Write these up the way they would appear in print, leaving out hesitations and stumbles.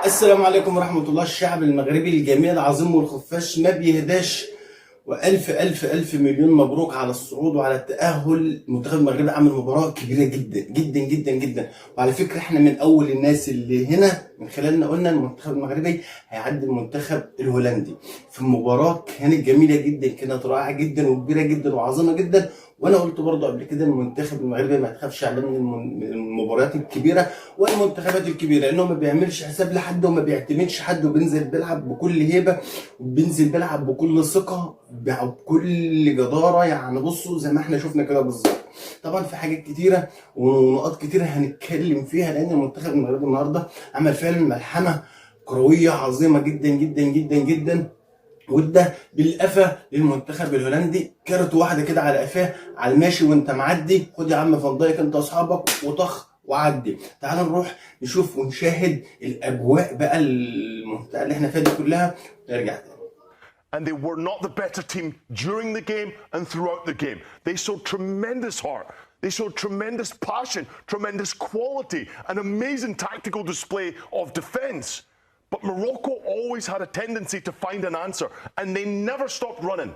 السلام عليكم ورحمة الله. الشعب المغربي الجميل العظيم والخفاش ما بيهداش، وألف ألف ألف مليون مبروك على الصعود وعلى التأهل. المنتخب المغربي عمل مباراة كبيرة جدا جدا جدا جدا، وعلى فكرة احنا من أول الناس اللي هنا من خلالنا قلنا المنتخب المغربي هيعدي المنتخب الهولندي. في المباراة كانت جميلة جدا، كانت رائعة جدا وكبيرة جدا وعظيمة جدا. وانا قلت برضه قبل كده المنتخب المغربي ما تخافش عليه من المباريات الكبيره والمنتخبات الكبيره، لانه ما بيعملش حساب لحد وما بيعتمدش حد، وبينزل بيلعب بكل هيبه وبينزل بيلعب بكل ثقه بكل جداره. يعني بصوا زي ما احنا شفنا كده بالظبط. طبعا في حاجات كتيره ونقاط كتيره هنتكلم فيها، لان المنتخب المغربي النهارده عمل فعلا ملحمه كرويه عظيمه جدا جدا جدا جدا، وده بالقفا للمنتخب الهولندي. كارت واحده كده على قفاه، على الماشي وانت معدي، خد يا عم فان دايك انت واصحابك وطخ وعدي. تعال نروح نشوف ونشاهد الاجواء بقى الممتعه اللي احنا فيها دي كلها، نرجع تاني. And they were not the better team during the game and throughout the game. They showed tremendous heart. They showed tremendous passion, tremendous quality, an amazing tactical display of defense. But Morocco always had a tendency to find an answer, and they never stopped running.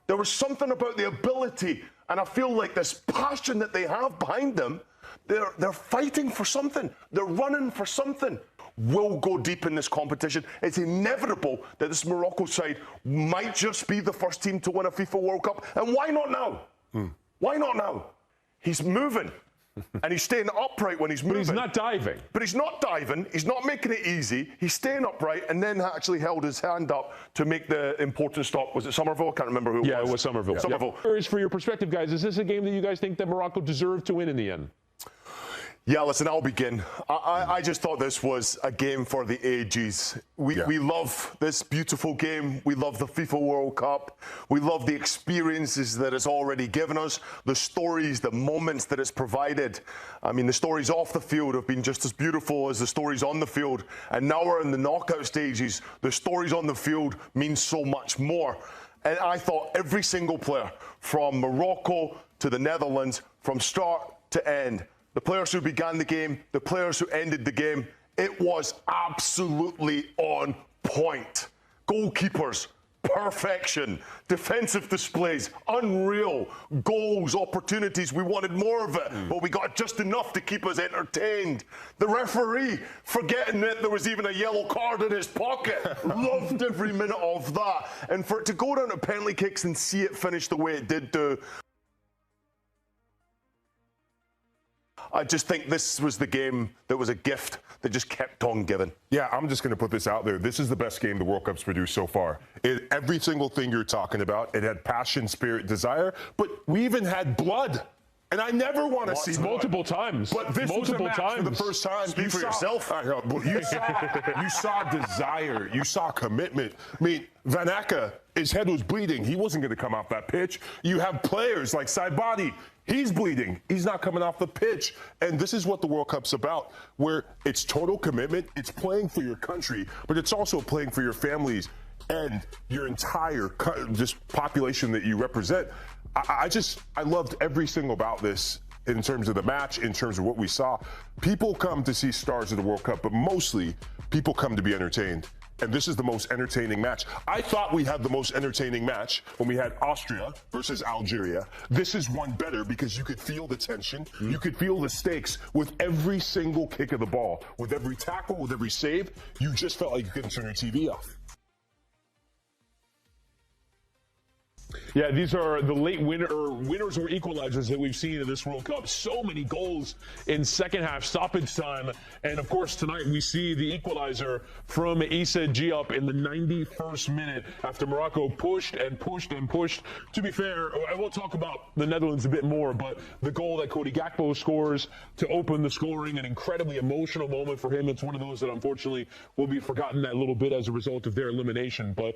There was something about the ability, and I feel like this passion that they have behind them, they're fighting for something. They're running for something. Will go deep in this competition. It's inevitable that this Morocco side might just be the first team to win a FIFA World Cup. And why not now? Why not now? He's moving. And he's staying upright when he's moving. But he's not diving. But he's not diving. He's not making it easy. He's staying upright and then actually held his hand up to make the important stop. Was it Somerville? I can't remember who it was. Yeah, it was Somerville. Yeah. Somerville. For your perspective, guys, is this a game that you guys think that Morocco deserved to win in the end? Yeah, listen, I'll begin. I just thought this was a game for the ages. We love this beautiful game. We love the FIFA World Cup. We love the experiences that it's already given us, the stories, the moments that it's provided. I mean, the stories off the field have been just as beautiful as the stories on the field. And now we're in the knockout stages. The stories on the field mean so much more. And I thought every single player, from Morocco to the Netherlands, from start to end, the players who began the game, the players who ended the game, it was absolutely on point. Goalkeepers, perfection. Defensive displays, unreal. Goals, opportunities, we wanted more of it, but we got just enough to keep us entertained. The referee, forgetting that there was even a yellow card in his pocket, loved every minute of that. And for it to go down to penalty kicks and see it finish the way it did do, I just think this was the game that was a gift that just kept on giving. Yeah, I'm just going to put this out there. This is the best game the World Cup's produced so far. Every single thing you're talking about, it had passion, spirit, desire, but we even had blood. And I never want to see multiple times. But this was a match for the first time. Speak for yourself. You saw desire. You saw commitment. I mean, Van Acker, his head was bleeding. He wasn't going to come off that pitch. You have players like Saibadi. He's bleeding. He's not coming off the pitch. And this is what the World Cup's about, where it's total commitment. It's playing for your country, but it's also playing for your families and your entire just population that you represent. I loved every single about this in terms of the match, in terms of what we saw. People come to see stars of the World Cup, but mostly people come to be entertained. And this is the most entertaining match. I thought we had the most entertaining match when we had Austria versus Algeria. This is one better because you could feel the tension. You could feel the stakes with every single kick of the ball, with every tackle, with every save. You just felt like you couldn't turn your TV off. Yeah, these are the late winners or equalizers that we've seen in this World Cup. So many goals in second half stoppage time. And of course, tonight we see the equalizer from Issa Diop in the 91st minute after Morocco pushed and pushed and pushed. To be fair, I will talk about the Netherlands a bit more, but the goal that Cody Gakpo scores to open the scoring, an incredibly emotional moment for him. It's one of those that unfortunately will be forgotten that little bit as a result of their elimination. But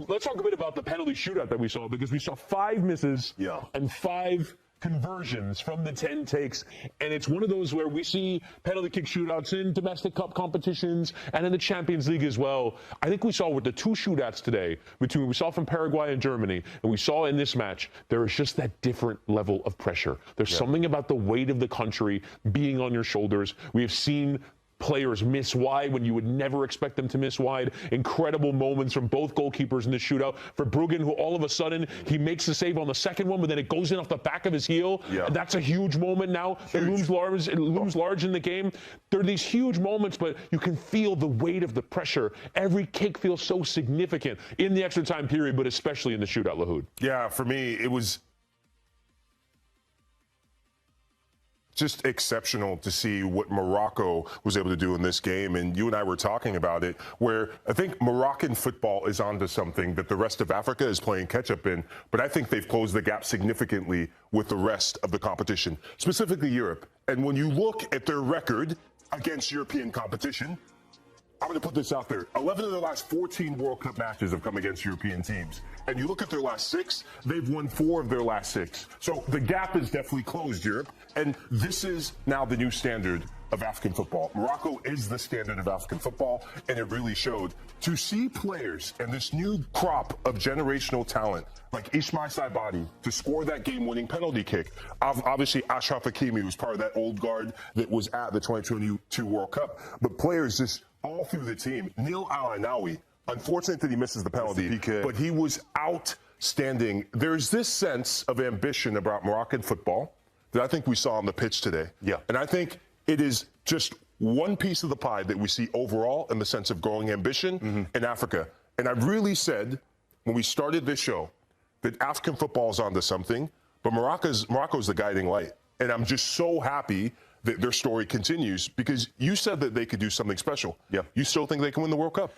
let's talk a bit about the penalty shootout that we saw, because we saw 5 misses and 5 conversions from the 10 takes, and it's one of those where we see penalty kick shootouts in domestic cup competitions and in the Champions League as well. I think we saw with the 2 shootouts today, between we saw from Paraguay and Germany, and we saw in this match, there is just that different level of pressure. There's something about the weight of the country being on your shoulders. We have seen players miss wide when you would never expect them to miss wide. Incredible moments from both goalkeepers in the shootout. For Bruggen, who all of a sudden, he makes the save on the second one, but then it goes in off the back of his heel. Yeah. And that's a huge moment now. It looms large in the game. There are these huge moments, but you can feel the weight of the pressure. Every kick feels so significant in the extra time period, but especially in the shootout, Lahoud. Yeah, for me, it was just exceptional to see what Morocco was able to do in this game. And you and I were talking about it, where I think Moroccan football is onto something that the rest of Africa is playing catch up in. But I think they've closed the gap significantly with the rest of the competition, specifically Europe. And when you look at their record against European competition, I'm going to put this out there. 11 of their last 14 World Cup matches have come against European teams. And you look at their last 6, they've won 4 of their last 6. So the gap is definitely closed, Europe. And this is now the new standard of African football. Morocco is the standard of African football, and it really showed. To see players and this new crop of generational talent like Ismail Saibadi to score that game-winning penalty kick. Obviously, Achraf Hakimi was part of that old guard that was at the 2022 World Cup. But players just all through the team. Neil Al-Ainawi, unfortunate that he misses the penalty, but he was outstanding. There's this sense of ambition about Moroccan football that I think we saw on the pitch today. Yeah. And I think it is just one piece of the pie that we see overall in the sense of growing ambition in Africa. And I really said when we started this show that African football is onto something, but Morocco's the guiding light. And I'm just so happy that their story continues, because you said that they could do something special. Yeah. You still think they can win the World Cup?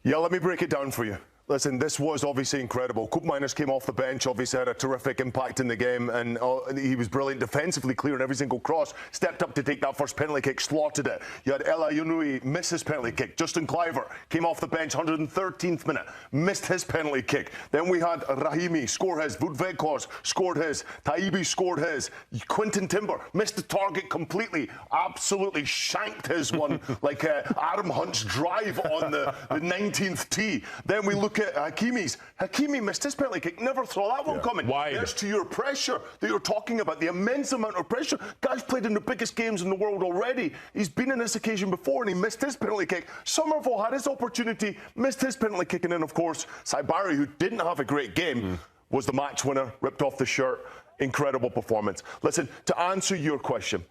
Yeah, let me break it down for you. Listen, this was obviously incredible. Koopmeiners came off the bench, obviously had a terrific impact in the game, and he was brilliant defensively, clearing every single cross, stepped up to take that first penalty kick, slotted it. You had El Ayounui miss his penalty kick. Justin Cliver came off the bench, 113th minute, missed his penalty kick. Then we had Rahimi score his, Wout Weghorst scored his, Taibi scored his, Quinton Timber missed the target completely, absolutely shanked his one like Adam Hunt's drive on the 19th tee. Then we look at Hakimi's. Hakimi missed his penalty kick. Never saw that one coming. Wide. There's to your pressure that you're talking about, the immense amount of pressure. Guy's played in the biggest games in the world already. He's been in this occasion before, and he missed his penalty kick. Somerville had his opportunity, missed his penalty kick, and then, of course, Saibari, who didn't have a great game, was the match winner, ripped off the shirt. Incredible performance. Listen, to answer your question,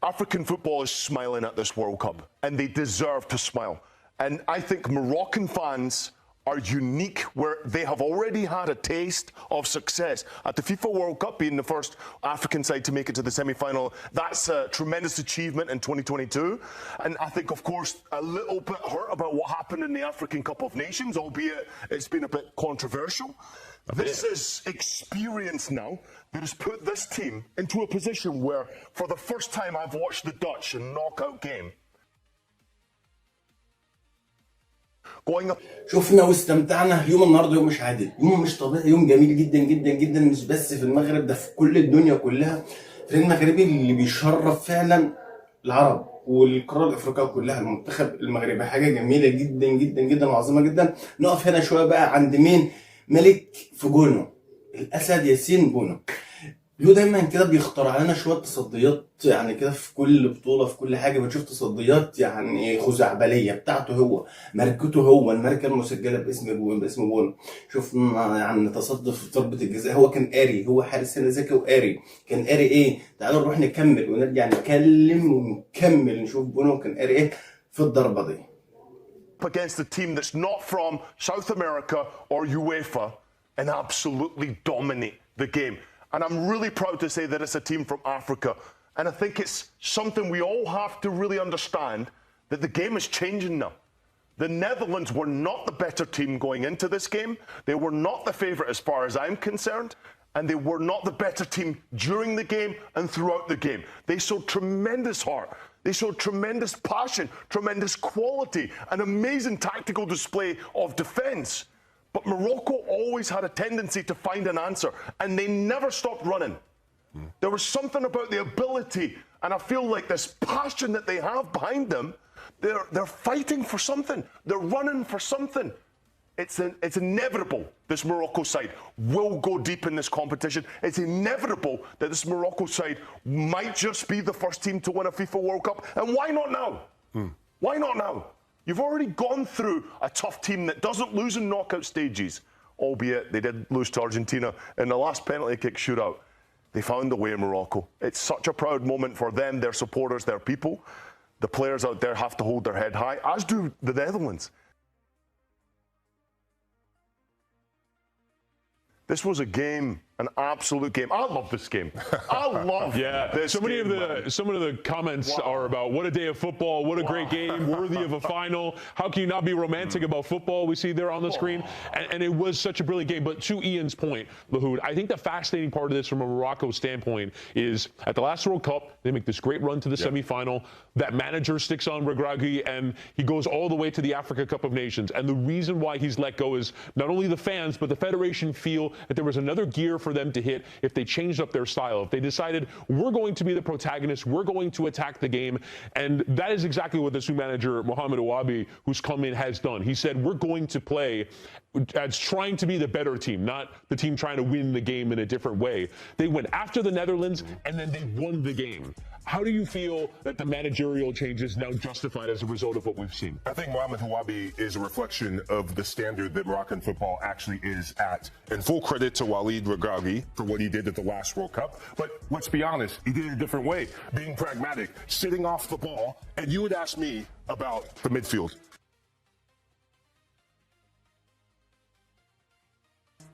African football is smiling at this World Cup, and they deserve to smile. And I think Moroccan fans are unique, where they have already had a taste of success at the FIFA World Cup, being the first African side to make it to the semi-final. That's a tremendous achievement in 2022. And I think, of course, a little bit hurt about what happened in the African Cup of Nations, albeit it's been a bit controversial. This is experience now that has put this team into a position where, for the first time I've watched the Dutch in knockout game, شفنا واستمتعنا. يوم النهارده يوم مش عادل، يوم مش طبيعي، يوم جميل جدا جدا جدا، مش بس في المغرب، ده في كل الدنيا كلها. الفريق المغربي اللي بيشرف فعلا العرب والقاره الافريقيه كلها، المنتخب المغربي حاجه جميله جدا جدا جدا وعظيمه جدا. نقف هنا شويه بقى عند مين؟ ملك في جونه، الاسد ياسين بونو. له دايما كده بيخترع لنا شويه تصديات، يعني كده في كل بطوله في كل حاجه بنشوف تصديات يعني خزعبليه بتاعته هو، ماركته هو، الماركه المسجله باسم بونو. شفنا يعني تصدي في ضربه الجزاء، هو كان قاري، هو حارس ذكي وقاري. كان قاري ايه؟ تعالوا نروح نكمل ونرجع نتكلم ونكمل نشوف بونو كان قاري ايه في الضربه دي. against a team that's not from South America or UEFA and absolutely dominate the game. And I'm really proud to say that it's a team from Africa. And I think it's something we all have to really understand, that the game is changing now. The Netherlands were not the better team going into this game. They were not the favourite as far as I'm concerned. And they were not the better team during the game and throughout the game. They showed tremendous heart. They showed tremendous passion, tremendous quality, an amazing tactical display of defence. But Morocco always had a tendency to find an answer, and they never stopped running. There was something about the ability, and I feel like this passion that they have behind them, they're fighting for something. They're running for something. It's inevitable this Morocco side will go deep in this competition. It's inevitable that this Morocco side might just be the first team to win a FIFA World Cup. And why not now? Why not now? You've already gone through a tough team that doesn't lose in knockout stages, albeit they did lose to Argentina in the last penalty kick shootout. They found a way in Morocco. It's such a proud moment for them, their supporters, their people. The players out there have to hold their head high, as do the Netherlands. This was a game, an absolute game. I love this game. I love this so many game, some of the comments are about what a day of football, what a great game, worthy of a final. How can you not be romantic about football? We see there on the screen, and it was such a brilliant game. But to Ian's point, Lahoud, I think the fascinating part of this from a Morocco standpoint is at the last World Cup, they make this great run to the semifinal. That manager sticks on Regragui, and he goes all the way to the Africa Cup of Nations. And the reason why he's let go is not only the fans, but the federation feel that there was another gear for them to hit if they changed up their style. If they decided, we're going to be the protagonists, we're going to attack the game. And that is exactly what this new manager, Mohamed Ouabi, who's come in, has done. He said, we're going to play as trying to be the better team, not the team trying to win the game in a different way. They went after the Netherlands, and then they won the game. How do you feel that the managerial change is now justified as a result of what we've seen? I think Mohamed Ouabi is a reflection of the standard that Moroccan football actually is at. And full credit to Walid Regragui for what he did at the last World Cup. But let's be honest, he did it a different way, being pragmatic, sitting off the ball. And you would ask me about the midfield.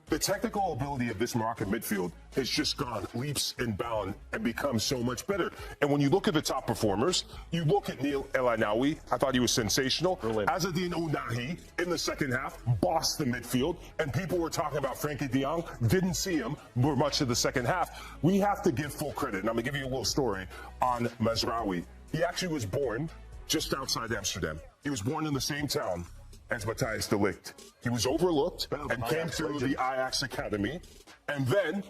The technical ability of this Moroccan midfield has just gone leaps and bounds and become so much better. And when you look at the top performers, you look at Neil El Ainaoui. I thought he was sensational. Azzedine Ounahi in the second half bossed the midfield, and people were talking about Frankie de Jong. Didn't see him for much of the second half. We have to give full credit, and I'm going to give you a little story on Mazraoui. He actually was born just outside Amsterdam. He was born in the same town as Matthijs de Ligt. He was overlooked and came through the Ajax Academy, and then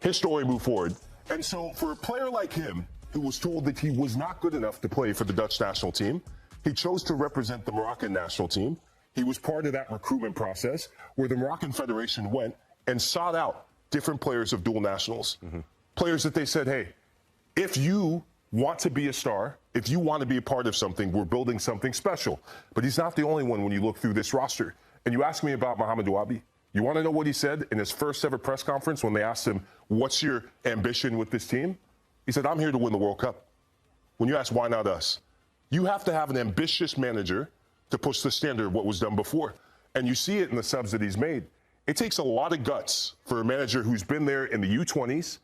his story moved forward. And so for a player like him, who was told that he was not good enough to play for the Dutch national team, he chose to represent the Moroccan national team. He was part of that recruitment process where the Moroccan Federation went and sought out different players of dual nationals. Players that they said, hey, if you want to be a star, if you want to be a part of something, we're building something special. But he's not the only one when you look through this roster. And you ask me about Mohamed Ouabi. You want to know what he said in his first ever press conference when they asked him, what's your ambition with this team? He said, I'm here to win the World Cup. When you ask, why not us? You have to have an ambitious manager to push the standard of what was done before. And you see it in the subs that he's made. It takes a lot of guts for a manager who's been there in the U20s,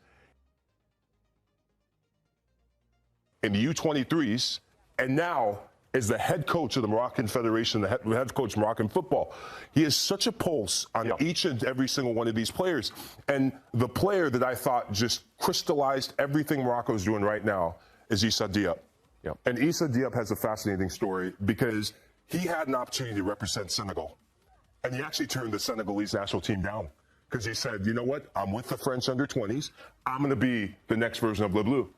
in the U23s, and now is the head coach of the Moroccan Federation, the head coach of Moroccan football. He has such a pulse on each and every single one of these players. And the player that I thought just crystallized everything Morocco's doing right now is Issa Diop. And Issa Diop has a fascinating story because he had an opportunity to represent Senegal. And he actually turned the Senegalese national team down because he said, you know what, I'm with the French under-20s. I'm going to be the next version of Le Bleu.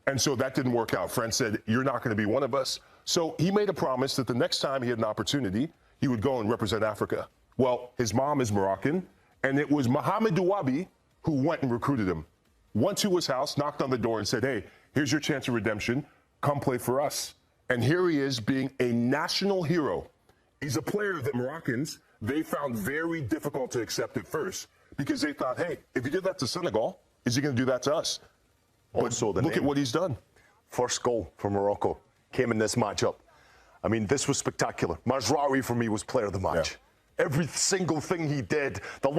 And so that didn't work out. France said, you're not going to be one of us. So he made a promise that the next time he had an opportunity, he would go and represent Africa. Well, his mom is Moroccan, and it was Mohamed Ouabi who went and recruited him. Went to his house, knocked on the door and said, hey, here's your chance of redemption. Come play for us. And here he is being a national hero. He's a player that Moroccans, they found very difficult to accept at first because they thought, hey, if he did that to Senegal, is he going to do that to us? Also, but look at what he's done. First goal for Morocco came in this matchup. I mean, this was spectacular. Mazraoui, for me, was player of the match. Every single thing he did. The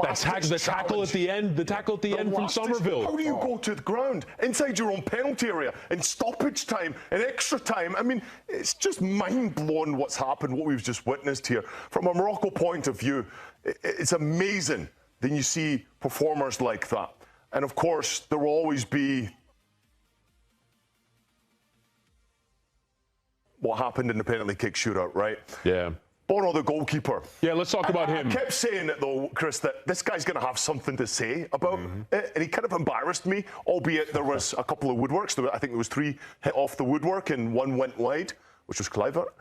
tackle at the end, from Somerville. How do you go to the ground inside your own penalty area in stoppage time, in extra time? I mean, it's just mind-blowing what's happened, what we've just witnessed here. From a Morocco point of view, it's amazing that you see performers like that. And of course, there will always be what happened in the penalty kick shootout, right? Yeah. Bono, the goalkeeper. Yeah, let's talk about him. I kept saying it, though, Chris, that this guy's going to have something to say about it, and he kind of embarrassed me, albeit there was a couple of woodworks. I think there was 3 hit off the woodwork and 1 went wide, which was clever.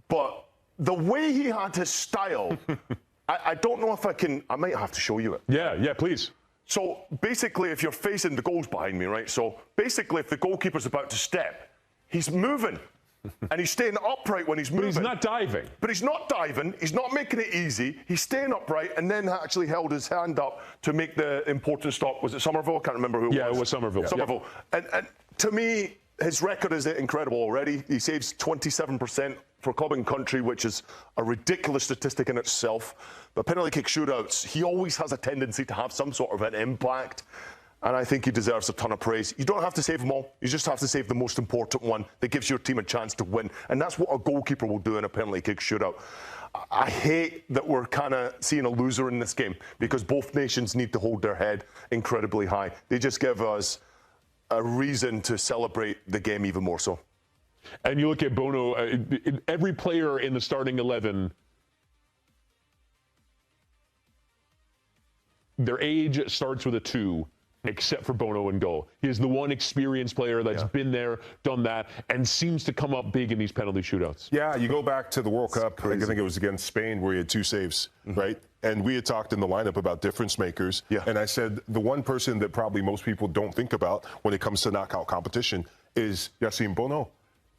But the way he had his style, I don't know if I might have to show you it. Yeah, please. So basically, if you're facing the goals behind me, right? So basically, if the goalkeeper's about to step, he's moving. And he's staying upright when he's moving. But he's not diving. But he's not diving. He's not making it easy. He's staying upright and then actually held his hand up to make the important stop. Was it Somerville? I can't remember who it was. Yeah, it was Somerville. Somerville. And to me, his record is incredible already. He saves 27% for club and country, which is a ridiculous statistic in itself. But penalty kick shootouts, he always has a tendency to have some sort of an impact. And I think he deserves a ton of praise. You don't have to save them all. You just have to save the most important one that gives your team a chance to win. And that's what a goalkeeper will do in a penalty kick shootout. I hate that we're kind of seeing a loser in this game because both nations need to hold their head incredibly high. They just give us a reason to celebrate the game even more so. And you look at Bono, every player in the starting 11, their age starts with a 2. Except for Bono in goal. He is the one experienced player that's been there, done that, and seems to come up big in these penalty shootouts. Yeah, you go back to the World Cup, I think it was against Spain where he had 2 saves, right? And we had talked in the lineup about difference makers. Yeah. And I said the one person that probably most people don't think about when it comes to knockout competition is Yassine Bono.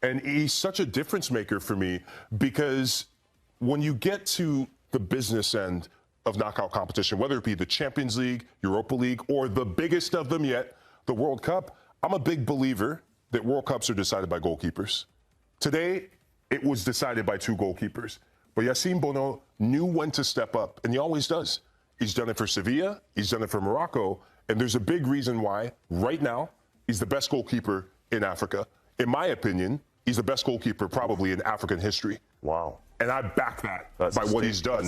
And he's such a difference maker for me because when you get to the business end of knockout competition, whether it be the Champions League, Europa League, or the biggest of them yet, the World Cup, I'm a big believer that World Cups are decided by goalkeepers. Today, it was decided by 2 goalkeepers. But Yassine Bono knew when to step up, and he always does. He's done it for Sevilla, he's done it for Morocco, and there's a big reason why, right now, he's the best goalkeeper in Africa. In my opinion, he's the best goalkeeper probably in African history. Wow. And I back that by what he's done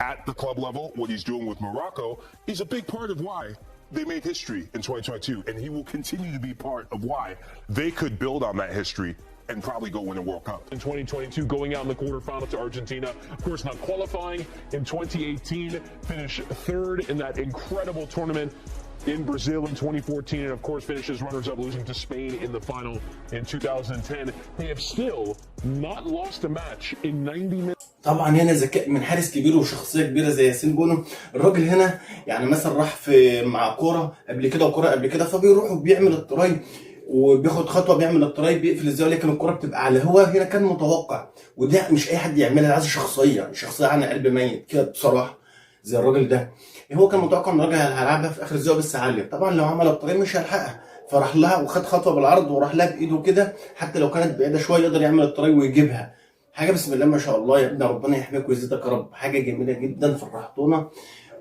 at the club level, what he's doing with Morocco. He's a big part of why they made history in 2022, and he will continue to be part of why they could build on that history and probably go win a World Cup. In 2022, going out in the quarterfinal to Argentina, of course not qualifying. In 2018, finished 3rd in that incredible tournament in Brazil in 2014, and of course finishes runners-up, losing to Spain in the final in 2010. They have still not lost a match in 90 minutes. طبعا هنا ذكاء من حارس كبير وشخصيه كبيره زي ياسين بونو. الراجل هنا يعني مثلا راح في مع كوره قبل كده وكوره قبل كده، فبيروح وبيعمل التراي وبياخد خطوه بيعمل التراي بيقفل الزاويه، لكن الكوره بتبقى على هو هنا كان متوقع، وده مش اي حد يعملها، عايز شخصيه عن قلب ميت كده بصراحه زي الراجل ده. هو كان متوقع ان الراجل هيلعبها في اخر الزاويه بس عاليه، طبعا لو عمل الطريق مش هيلحقها، فراح لها وخد خطوه بالعرض وراح لها بايده كده، حتى لو كانت بعيده شويه يقدر يعمل الطريق ويجيبها. حاجه بسم الله ما شاء الله يا ابني، ربنا يحميك ويزيدك يا رب. حاجه جميله جدا، فرحتونا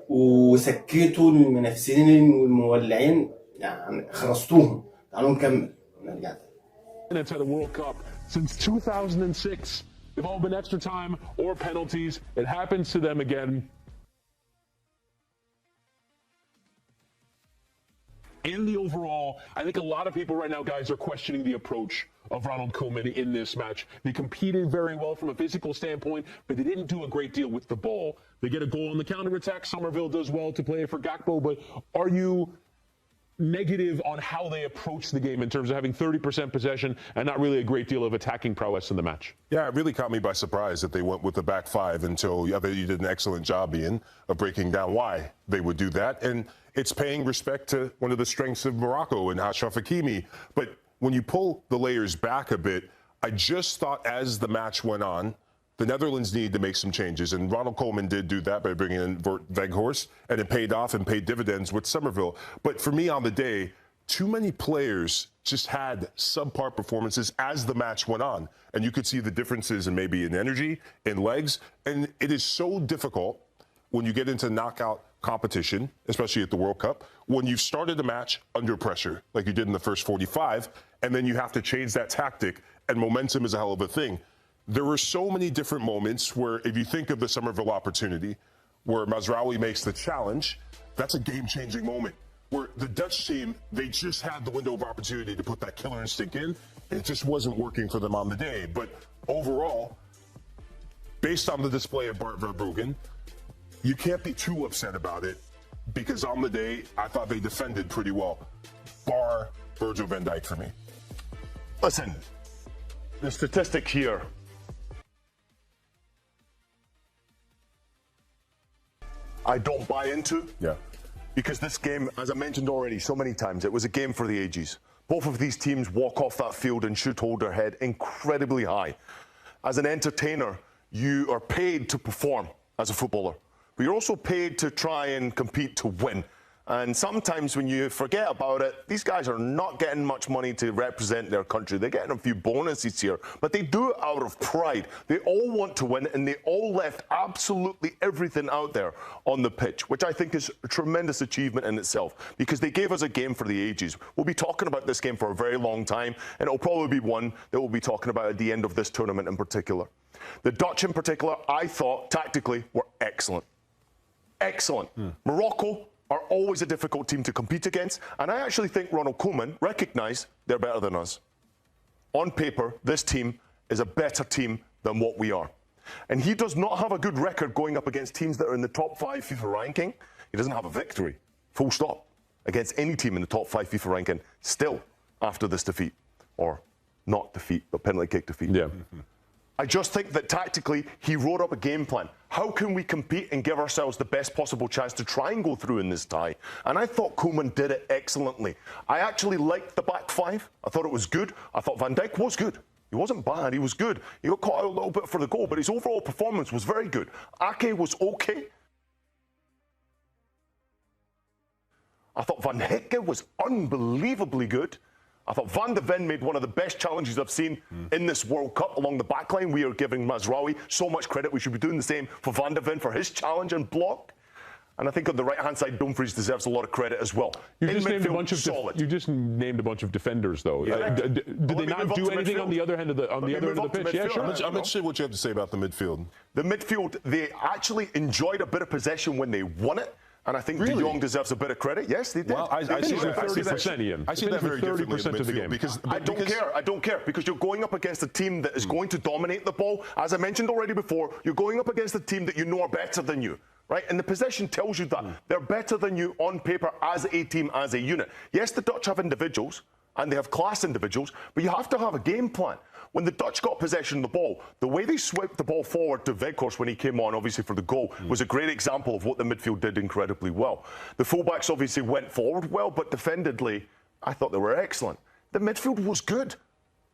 وسكيتوا المنافسين والمولعين، يعني خرستوهم. تعالوا نكمل ونرجع تاني. At the World Cup since 2006, they've all been extra time or penalties. It happens to them again. In the overall, I think a lot of people right now, guys, are questioning the approach of Ronald Koeman in this match. They competed very well from a physical standpoint, but they didn't do a great deal with the ball. They get a goal on the counterattack. Somerville does well to play for Gakpo, but are you negative on how they approach the game in terms of having 30% possession and not really a great deal of attacking prowess in the match? Yeah, it really caught me by surprise that they went with the back 5 until you did an excellent job, Ian, of breaking down why they would do that. And it's paying respect to one of the strengths of Morocco and Achraf Hakimi. But when you pull the layers back a bit, I just thought as the match went on, the Netherlands needed to make some changes, and Ronald Koeman did do that by bringing in Weghorst, and it paid off and paid dividends with Somerville. But for me on the day, too many players just had subpar performances as the match went on, and you could see the differences in maybe in energy, in legs, and it is so difficult when you get into knockout competition, especially at the World Cup, when you've started a match under pressure, like you did in the first 45, and then you have to change that tactic, and momentum is a hell of a thing. There were so many different moments where, if you think of the Somerville opportunity, where Mazraoui makes the challenge, that's a game-changing moment. Where the Dutch team, they just had the window of opportunity to put that killer instinct in, and it just wasn't working for them on the day. But overall, based on the display of Bart Verbruggen, you can't be too upset about it, because on the day, I thought they defended pretty well, bar Virgil van Dijk for me. Listen, the statistic here I don't buy into. Yeah. Because this game, as I mentioned already so many times, it was a game for the ages. Both of these teams walk off that field and should hold their head incredibly high. As an entertainer, you are paid to perform as a footballer, but you're also paid to try and compete to win. And sometimes when you forget about it, these guys are not getting much money to represent their country. They're getting a few bonuses here, but they do it out of pride. They all want to win, and they all left absolutely everything out there on the pitch, which I think is a tremendous achievement in itself, because they gave us a game for the ages. We'll be talking about this game for a very long time, and it'll probably be one that we'll be talking about at the end of this tournament in particular. The Dutch in particular, I thought, tactically, were excellent. Excellent. Morocco are always a difficult team to compete against, and I actually think Ronald Koeman recognised they're better than us. On paper, this team is a better team than what we are. And he does not have a good record going up against teams that are in the top 5 FIFA ranking. He doesn't have a victory, full stop, against any team in the top 5 FIFA ranking still after this defeat. Or not defeat, but penalty kick defeat. Yeah. I just think that tactically, he wrote up a game plan. How can we compete and give ourselves the best possible chance to try and go through in this tie? And I thought Koeman did it excellently. I actually liked the back five. I thought it was good. I thought Van Dijk was good. He wasn't bad. He was good. He got caught out a little bit for the goal, but his overall performance was very good. Ake was okay. I thought Van Hikke was unbelievably good. I thought Van de Ven made one of the best challenges I've seen in this World Cup along the back line. We are giving Mazraoui so much credit. We should be doing the same for Van de Ven for his challenge and block. And I think on the right-hand side, Dumfries deserves a lot of credit as well. You just named a bunch of defenders, though. Yeah. Did they not do anything on the other end of the pitch? Yeah, sure. I'm interested in what you have to say about the midfield. The midfield, they actually enjoyed a bit of possession when they won it. And I think De Jong deserves a bit of credit. Yes, they did. Well, I see that 30%, Ian. I see that very differently in the midfield. Because I don't care, because you're going up against a team that is going to dominate the ball. As I mentioned already before, you're going up against a team that you know are better than you. Right? And the possession tells you that. They're better than you on paper as a team, as a unit. Yes, the Dutch have individuals, and they have class individuals, but you have to have a game plan. When the Dutch got possession of the ball, the way they swept the ball forward to Weghorst when he came on, obviously for the goal, was a great example of what the midfield did incredibly well. The fullbacks obviously went forward well, but defendedly, I thought they were excellent. The midfield was good.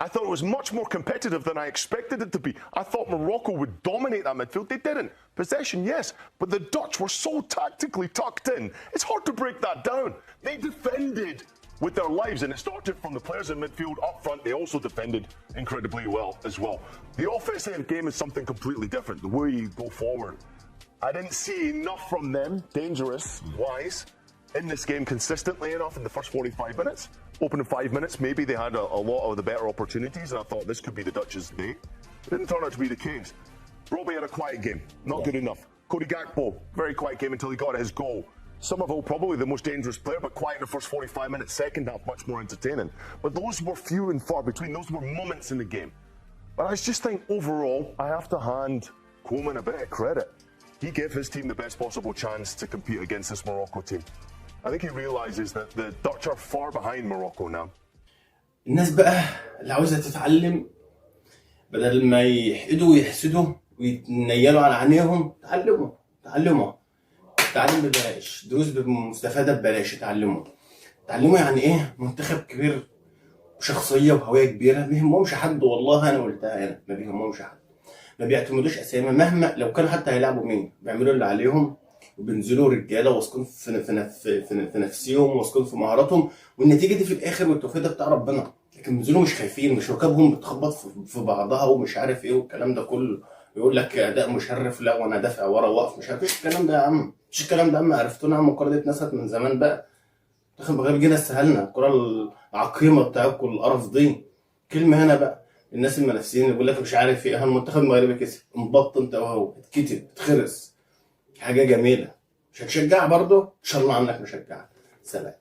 I thought it was much more competitive than I expected it to be. I thought Morocco would dominate that midfield. They didn't. Possession, yes, but the Dutch were so tactically tucked in. It's hard to break that down. They defended with their lives, and it started from the players in midfield up front. They also defended incredibly well as well. The offensive game is something completely different. The way you go forward, I didn't see enough from them, dangerous-wise, in this game consistently enough in the first 45 minutes. Opening 5 minutes, maybe they had a lot of the better opportunities, and I thought this could be the Dutch's day. It didn't turn out to be the case. Robbie had a quiet game, not good enough. Cody Gakpo, very quiet game until he got his goal. Somerville, probably the most dangerous player, but quiet in the first 45 minutes. Second half, much more entertaining. But those were few and far between. Those were moments in the game. But I just think overall, I have to hand Koeman a bit of credit. He gave his team the best possible chance to compete against this Morocco team. I think he realizes that the Dutch are far behind Morocco now. الناس بقى اللي عاوزة تتعلم بدل ما يحقدوا ويحسدوا ويتنيلوا على عينيهم، تعلموا التعليم ببلاش، دروس مستفادة ببلاش. تعلموا يعني ايه منتخب كبير وشخصية وهوية كبيرة. ما بيهمهمش حد، والله انا قلتها انا، ما بيهمهمش حد، ما بيعتمدوش اسامي مهما لو كانوا حتى هيلعبوا مين، بيعملوا اللي عليهم وبينزلوا رجاله واثقين في نفسهم واثقين في مهاراتهم، والنتيجه دي في الاخر والتوفيق ده بتاع ربنا. لكن بينزلوا مش خايفين، مش ركابهم بتخبط في بعضها ومش عارف ايه والكلام ده كله. يقول لك اداء مشرف، لا وانا دافع ورا واقف مش عارف ايه الكلام ده يا عم. مش الكلام ده يا عم، عرفتونا يا عم. الكوره دي اتنست من زمان بقى. منتخب المغرب جينا استهلنا الكوره العقيمه بتاعتكم القرف دي. كلمه هنا بقى الناس المنافسين اللي بيقول لك مش عارف ايه، المنتخب المغربي كسب، انبط انت وهو، اتكتب، اتخرس. حاجه جميله. مش هتشجع برضه؟ ان شاء الله عنك مشجع. سلام.